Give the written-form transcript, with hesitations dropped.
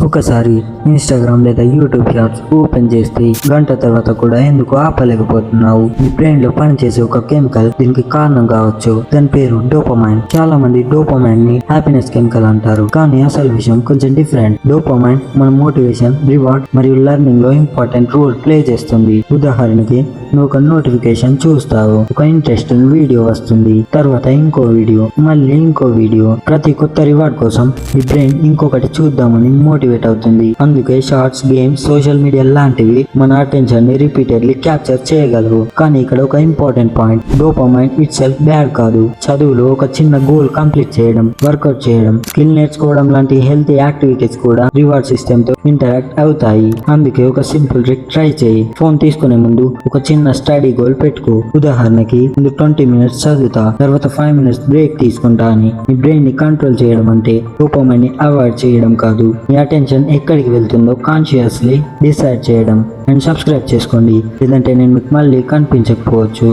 ఒకసారి ఇన్స్టాగ్రామ్ లేదా YouTube apps open చేస్తే గంట తర్వాత కూడా ఎందుకు ఆపలేకపోతున్నావు? నీ బ్రెయిన్ లో పనిచేసే ఒక కెమికల్ దీనికి కారణం కావచ్చు. దాని పేరు డోపమైన్. చాలా మంది డోపమైన్ ని హ్యాపీనెస్ కెమికల్ అంటారు, కానీ అసలు విషయం కొంచెం డిఫరెంట్. డోపమైన్ మన మోటివేషన్, రివార్డ్ మరియు లెర్నింగ్ లో ఇంపార్టెంట్ రోల్ ప్లే చేస్తుంది. ఉదాహరణకి నువ్వు ఒక నోటిఫికేషన్ చూస్తావు, ఒక ఇంట్రెస్టింగ్ వీడియో వస్తుంది, తర్వాత ఇంకో వీడియో, మళ్ళీ ఇంకో వీడియో. ప్రతి కొత్త రివార్డ్ కోసం ఈ బ్రెయిన్ ఇంకొకటి చూద్దామని మోటివేట్ అవుతుంది. అందుకే షార్ట్స్, గేమ్స్, సోషల్ మీడియా లాంటివి మన అటెన్షన్ ని రిపీటెడ్లీ క్యాప్చర్ చేయగలవు. కానీ ఇక్కడ ఒక important point, dopamine it self bad కాదు. చదువులో ఒక చిన్న గోల్ కంప్లీట్ చేయడం, వర్కౌట్ చేయడం, స్కిల్ నేర్చుకోవడం లాంటి హెల్తీ యాక్టివిటీస్ కూడా రివార్డ్ సిస్టమ్ తో ఇంటరాక్ట్ అవుతాయి. అందుకే ఒక సింపుల్ ట్రిక్ ట్రై చేయి. ఫోన్ తీసుకునే ముందు ఒక చిన్న స్టడీ గోల్ పెట్టుకో. ఉదాహరణకి ముందు 20 మినిట్స్ చదువుతా, తర్వాత 5 మినిట్స్ బ్రేక్ తీసుకుంటా అని. మీ బ్రెయిన్ ని కంట్రోల్ చేయడం అంటే డోపమైన్ ని అవాయిడ్ చేయడం కాదు, మీ అటెన్షన్ ఎక్కడికి వెళ్తుందో కాన్షియస్లీ డిసైడ్ చేయడం. అండ్ సబ్స్క్రైబ్ చేసుకోండి, లేదంటే నేను మీకు మళ్ళీ కనిపించకపోవచ్చు.